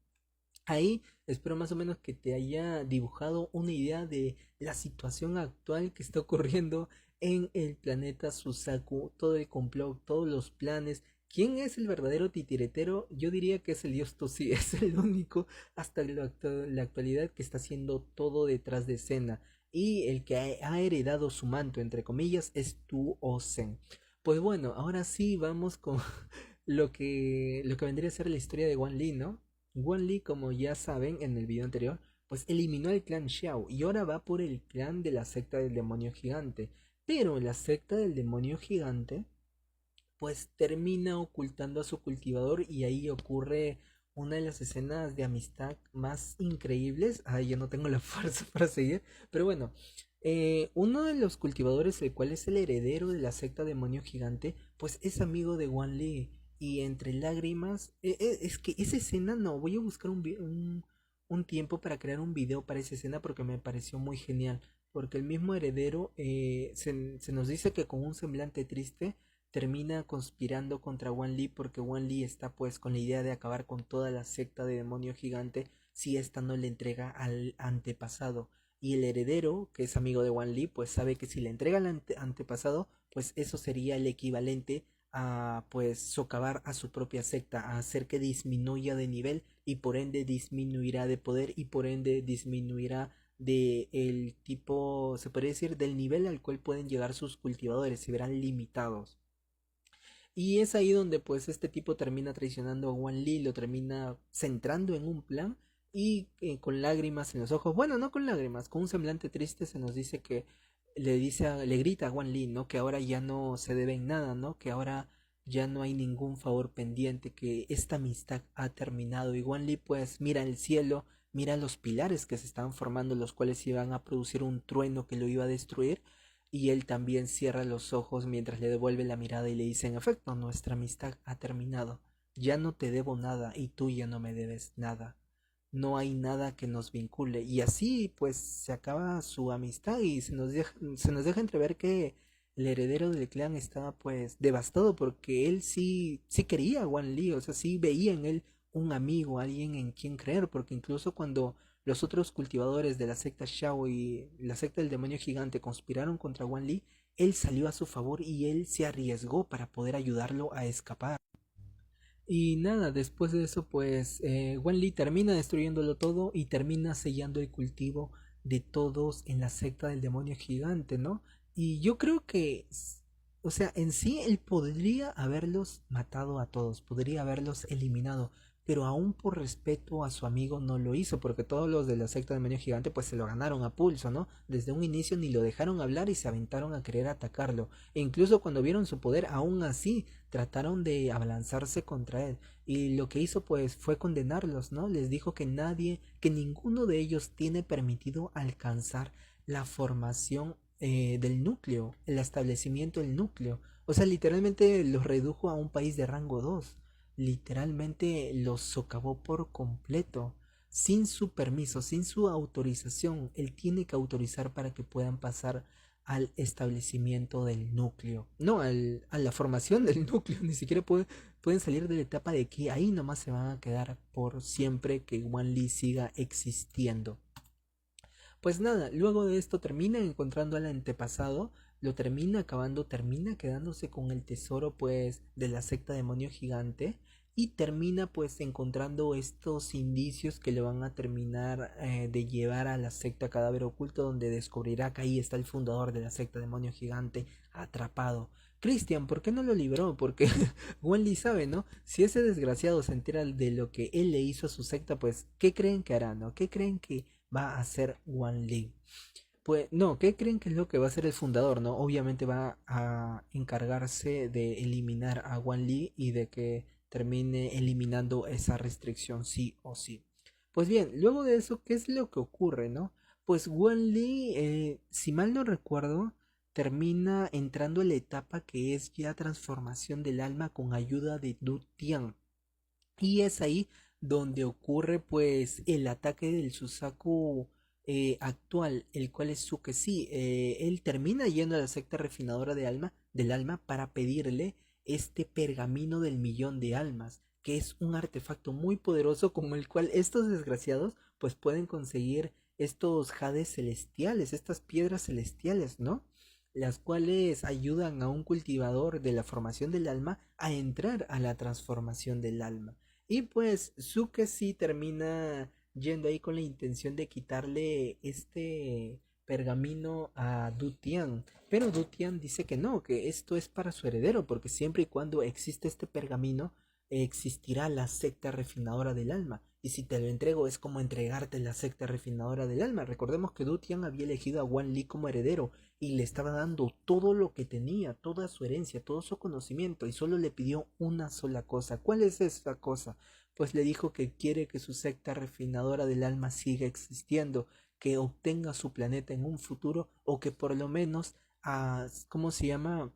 A: Ahí espero más o menos que te haya dibujado una idea de la situación actual que está ocurriendo en el planeta Susaku, todo el complot, todos los planes. ¿Quién es el verdadero titiretero? Yo diría que es el dios Toshi, es el único hasta la actualidad que está haciendo todo detrás de escena. Y el que ha heredado su manto, entre comillas, es Tu Osen. Pues bueno, ahora sí vamos con lo que vendría a ser la historia de Wan Lee, ¿no? Wan Lee, como ya saben en el video anterior, pues eliminó al clan Xiao y ahora va por el clan de la secta del demonio gigante. Pero la secta del demonio gigante pues termina ocultando a su cultivador y ahí ocurre una de las escenas de amistad más increíbles. Ay, yo no tengo la fuerza para seguir, pero bueno, uno de los cultivadores, el cual es el heredero de la secta demonio gigante, pues es amigo de Wan Lee y entre lágrimas, es que esa escena no, voy a buscar un tiempo para crear un video para esa escena porque me pareció muy genial. Porque el mismo heredero se nos dice que con un semblante triste termina conspirando contra Wan Lee porque Wan Lee está pues con la idea de acabar con toda la secta de demonio gigante si ésta no le entrega al antepasado. Y el heredero, que es amigo de Wan Lee, pues sabe que si le entrega al antepasado, pues eso sería el equivalente a pues socavar a su propia secta, a hacer que disminuya de nivel y por ende disminuirá de poder y por ende disminuirá de el tipo, se podría decir, del nivel al cual pueden llegar sus cultivadores, se verán limitados. Y es ahí donde pues este tipo termina traicionando a Wan Lee, lo termina centrando en un plan y con lágrimas en los ojos, bueno, no con lágrimas, con un semblante triste se nos dice que le grita a Wan Lee, ¿no? Que ahora ya no se deben nada, ¿no? Que ahora ya no hay ningún favor pendiente, que esta amistad ha terminado y Wan Lee pues mira el cielo, mira los pilares que se estaban formando, los cuales iban a producir un trueno que lo iba a destruir y él también cierra los ojos mientras le devuelve la mirada y le dice, en efecto, nuestra amistad ha terminado. Ya no te debo nada y tú ya no me debes nada. No hay nada que nos vincule. Y así pues se acaba su amistad y se nos deja entrever que el heredero del clan estaba pues devastado porque él sí quería a Wan Lee, o sea, sí veía en él un amigo, alguien en quien creer, porque incluso cuando los otros cultivadores de la secta Shao y la secta del demonio gigante conspiraron contra Wan Lee, él salió a su favor y él se arriesgó para poder ayudarlo a escapar. Y nada, después de eso, pues Wan Lee termina destruyéndolo todo y termina sellando el cultivo de todos en la secta del demonio gigante, ¿no? Y yo creo que, o sea, en sí él podría haberlos matado a todos, podría haberlos eliminado, pero aún por respeto a su amigo no lo hizo, porque todos los de la secta del demonio gigante pues se lo ganaron a pulso, ¿no? Desde un inicio ni lo dejaron hablar y se aventaron a querer atacarlo. E incluso cuando vieron su poder, aún así trataron de abalanzarse contra él y lo que hizo pues fue condenarlos, ¿no? Les dijo que nadie, que ninguno de ellos tiene permitido alcanzar la formación del núcleo, el establecimiento del núcleo. O sea, literalmente los redujo a un país de rango 2. Literalmente los socavó por completo. Sin su permiso, sin su autorización, él tiene que autorizar para que puedan pasar al establecimiento del núcleo. No, a la formación del núcleo. Ni siquiera pueden salir de la etapa de que ahí nomás se van a quedar por siempre que Wan Lee siga existiendo. Pues nada, luego de esto termina encontrando al antepasado, lo termina acabando, termina quedándose con el tesoro pues de la secta demonio gigante y termina pues encontrando estos indicios que le van a terminar de llevar a la secta cadáver oculto donde descubrirá que ahí está el fundador de la secta demonio gigante atrapado. Christian, ¿por qué no lo libró? Porque Wendy sabe, ¿no? Si ese desgraciado se entera de lo que él le hizo a su secta, pues ¿qué creen que hará, no? ¿Qué creen que va a hacer Wan Lee? Pues no, ¿qué creen que es lo que va a hacer el fundador, no? Obviamente va a encargarse de eliminar a Wan Li y de que termine eliminando esa restricción sí o sí. Pues bien, luego de eso, ¿qué es lo que ocurre, no? Pues Wan Li, si mal no recuerdo, termina entrando a la etapa que es ya transformación del alma con ayuda de Du Tian. Y es ahí donde ocurre pues el ataque del Suzaku actual, el cual es Tsukesi. Él termina yendo a la secta refinadora del alma para pedirle este pergamino del millón de almas, que es un artefacto muy poderoso con el cual estos desgraciados pues pueden conseguir estos jades celestiales, estas piedras celestiales, ¿no? Las cuales ayudan a un cultivador de la formación del alma a entrar a la transformación del alma. Y pues Suke sí termina yendo ahí con la intención de quitarle este pergamino a Dutian. Pero Dutian dice que no, que esto es para su heredero, porque siempre y cuando existe este pergamino, existirá la secta refinadora del alma. Y si te lo entrego es como entregarte la secta refinadora del alma. Recordemos que Dutian había elegido a Wan Li como heredero y le estaba dando todo lo que tenía, toda su herencia, todo su conocimiento y solo le pidió una sola cosa. ¿Cuál es esa cosa? Pues le dijo que quiere que su secta refinadora del alma siga existiendo, que obtenga su planeta en un futuro o que por lo menos, ¿cómo se llama?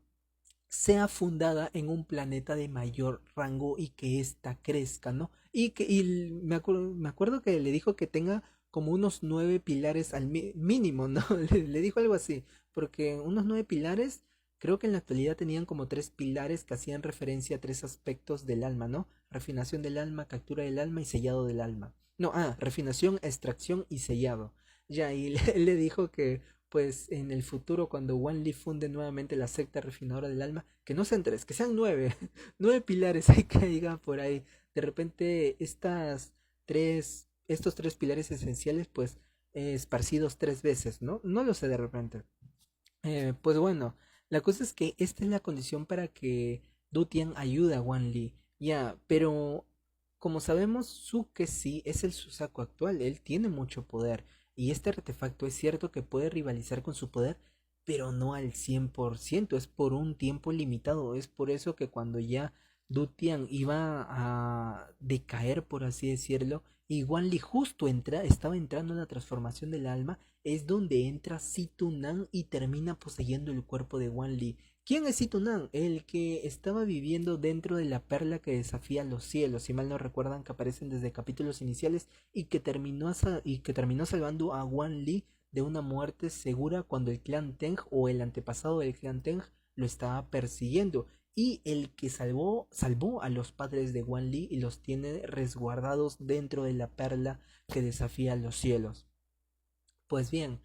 A: Sea fundada en un planeta de mayor rango y que ésta crezca, ¿no? Me acuerdo que le dijo que tenga como unos 9 pilares al mínimo, ¿no? Le dijo algo así, porque unos 9 pilares, creo que en la actualidad tenían como 3 pilares que hacían referencia a 3 aspectos del alma, ¿no? Refinación del alma, captura del alma y sellado del alma. No, refinación, extracción y sellado. Ya, y él le dijo que pues en el futuro cuando Wan Li funde nuevamente la secta refinadora del alma, que no sean 3, que sean 9, 9 pilares hay que diga por ahí. De repente estos 3 pilares esenciales, pues esparcidos 3 veces, ¿no? No lo sé de repente. Pues bueno, la cosa es que esta es la condición para que Du Tian ayude a Wan Li. Ya, pero como sabemos, Suke sí es el Suzaku actual, él tiene mucho poder. Y este artefacto es cierto que puede rivalizar con su poder, pero no al 100%, es por un tiempo limitado. Es por eso que cuando ya Du Tian iba a decaer, por así decirlo, y Wan Li justo estaba entrando en la transformación del alma, es donde entra Situnan y termina poseyendo el cuerpo de Wan Li. ¿Quién es Situnan? El que estaba viviendo dentro de la perla que desafía los cielos, si mal no recuerdan que aparecen desde capítulos iniciales y que terminó salvando a Wan Li de una muerte segura cuando el clan Teng o el antepasado del clan Teng lo estaba persiguiendo y el que salvó a los padres de Wan Li y los tiene resguardados dentro de la perla que desafía los cielos. Pues bien,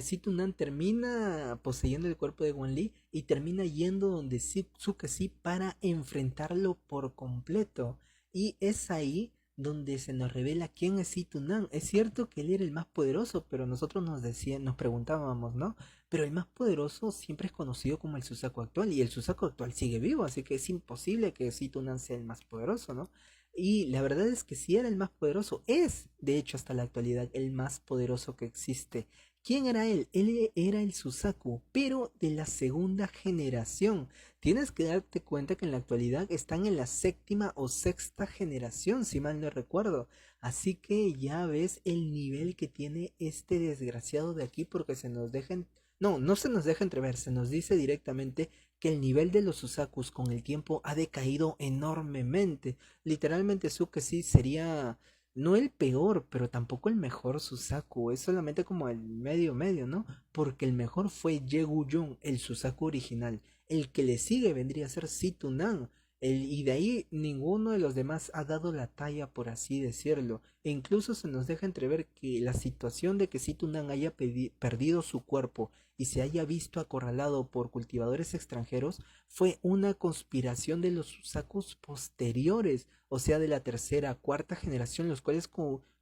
A: Situnan termina poseyendo el cuerpo de Wan Li y termina yendo donde Tsukesi para enfrentarlo por completo. Y es ahí donde se nos revela quién es Situnan. Es cierto que él era el más poderoso, pero nosotros nos preguntábamos, ¿no? Pero el más poderoso siempre es conocido como el Suzaku actual y el Suzaku actual sigue vivo, así que es imposible que Situnan sea el más poderoso, ¿no? Y la verdad es que si era el más poderoso, es de hecho hasta la actualidad el más poderoso que existe. ¿Quién era él? Él era el Suzaku, pero de la segunda generación. Tienes que darte cuenta que en la actualidad están en la séptima o sexta generación, si mal no recuerdo. Así que ya ves el nivel que tiene este desgraciado de aquí porque se nos deja... No, no se nos deja entrever, se nos dice directamente que el nivel de los Suzakus con el tiempo ha decaído enormemente. Literalmente Suke sí sería no el peor, pero tampoco el mejor Suzaku, es solamente como el medio medio, ¿no? Porque el mejor fue Yegu-jun, el Suzaku original. El que le sigue vendría a ser Situnan. Y de ahí ninguno de los demás ha dado la talla, por así decirlo. E incluso se nos deja entrever que la situación de que Situnan haya perdido su cuerpo y se haya visto acorralado por cultivadores extranjeros fue una conspiración de los Suzakus posteriores, o sea, de la tercera, cuarta generación, los cuales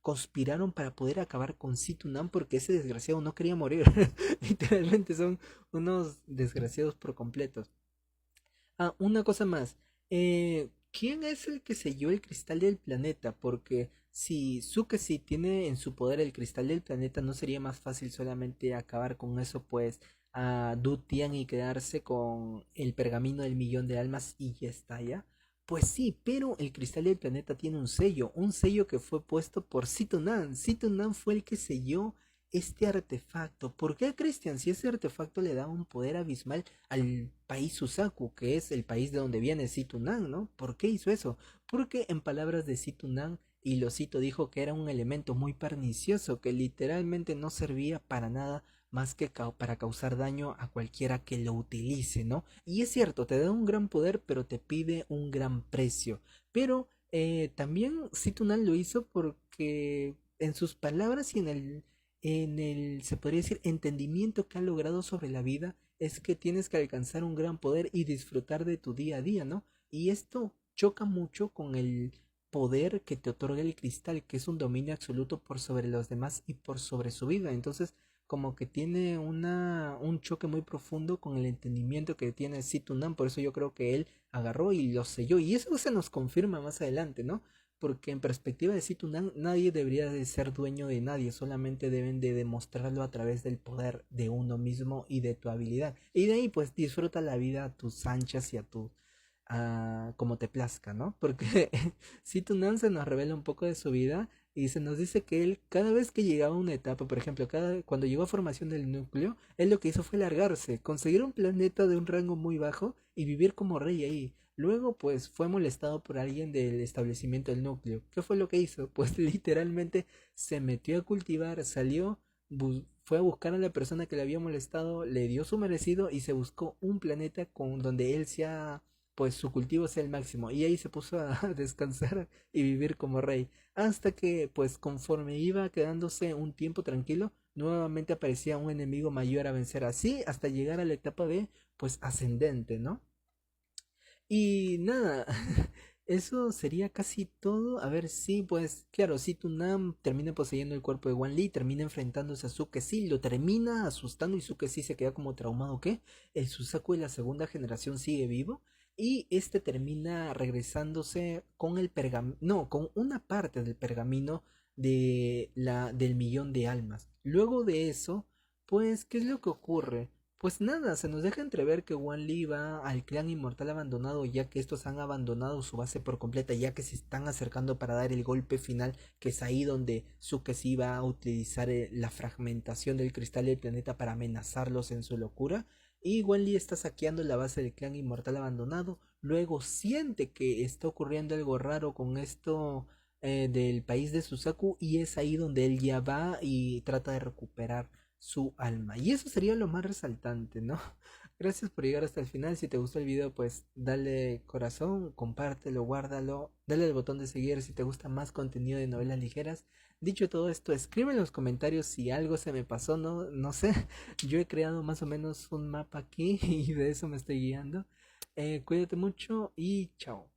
A: conspiraron para poder acabar con Situnan porque ese desgraciado no quería morir. Literalmente son unos desgraciados por completos. Una cosa más. ¿Quién es el que selló el cristal del planeta? Porque si Tsukesi tiene en su poder el cristal del planeta, ¿no sería más fácil solamente acabar con eso, pues, a Du Tian y quedarse con el pergamino del millón de almas y ya está ya? Pues sí, pero el cristal del planeta tiene un sello que fue puesto por Situnan. Situnan fue el que selló este artefacto. ¿Por qué, Christian? Si ese artefacto le da un poder abismal al país Susaku, que es el país de donde viene Situnan, ¿no? ¿Por qué hizo eso? Porque en palabras de Situnan, y lo cito, dijo que era un elemento muy pernicioso, que literalmente no servía para nada más que para causar daño a cualquiera que lo utilice, ¿no? Y es cierto, te da un gran poder, pero te pide un gran precio. Pero también Situnan lo hizo porque en sus palabras y se podría decir, entendimiento que ha logrado sobre la vida, es que tienes que alcanzar un gran poder y disfrutar de tu día a día, ¿no? Y esto choca mucho con el poder que te otorga el cristal, que es un dominio absoluto por sobre los demás y por sobre su vida. Entonces, como que tiene un choque muy profundo con el entendimiento que tiene Situnan, por eso yo creo que él agarró y lo selló. Y eso se nos confirma más adelante, ¿no? Porque en perspectiva de Situnan, nadie debería de ser dueño de nadie, solamente deben de demostrarlo a través del poder de uno mismo y de tu habilidad. Y de ahí pues disfruta la vida a tus anchas y como te plazca, ¿no? Porque Situnan se nos revela un poco de su vida y se nos dice que él cada vez que llegaba a una etapa, por ejemplo, cuando llegó a formación del núcleo, él lo que hizo fue largarse, conseguir un planeta de un rango muy bajo y vivir como rey ahí. Luego, pues, fue molestado por alguien del establecimiento del núcleo. ¿Qué fue lo que hizo? Pues literalmente se metió a cultivar, salió, fue a buscar a la persona que le había molestado, le dio su merecido y se buscó un planeta con donde él sea, pues su cultivo sea el máximo. Y ahí se puso a descansar y vivir como rey. Hasta que, pues, conforme iba quedándose un tiempo tranquilo, nuevamente aparecía un enemigo mayor a vencer, así hasta llegar a la etapa de, pues, ascendente, ¿no? Y nada, eso sería casi todo. A ver, sí, pues claro, si Tunam termina poseyendo el cuerpo de Wan Li, termina enfrentándose a Suke, sí, lo termina asustando y Suke sí se queda como traumado, ¿qué? El Suzaku de la segunda generación sigue vivo y este termina regresándose con el pergamino, no, con una parte del pergamino del millón de almas. Luego de eso, pues, ¿qué es lo que ocurre? Pues nada, se nos deja entrever que Wan Li va al clan inmortal abandonado, ya que estos han abandonado su base por completa, ya que se están acercando para dar el golpe final, que es ahí donde Tsukesi va a utilizar la fragmentación del cristal del planeta para amenazarlos en su locura. Y Wan Li está saqueando la base del clan inmortal abandonado, luego siente que está ocurriendo algo raro con esto del país de Susaku y es ahí donde él ya va y trata de recuperar su alma. Y eso sería lo más resaltante, ¿no? Gracias por llegar hasta el final. Si te gustó el video, pues dale corazón, compártelo, guárdalo, dale el botón de seguir si te gusta más contenido de novelas ligeras. Dicho todo esto, escribe en los comentarios si algo se me pasó, no sé. Yo he creado más o menos un mapa aquí y de eso me estoy guiando. Cuídate mucho y chao.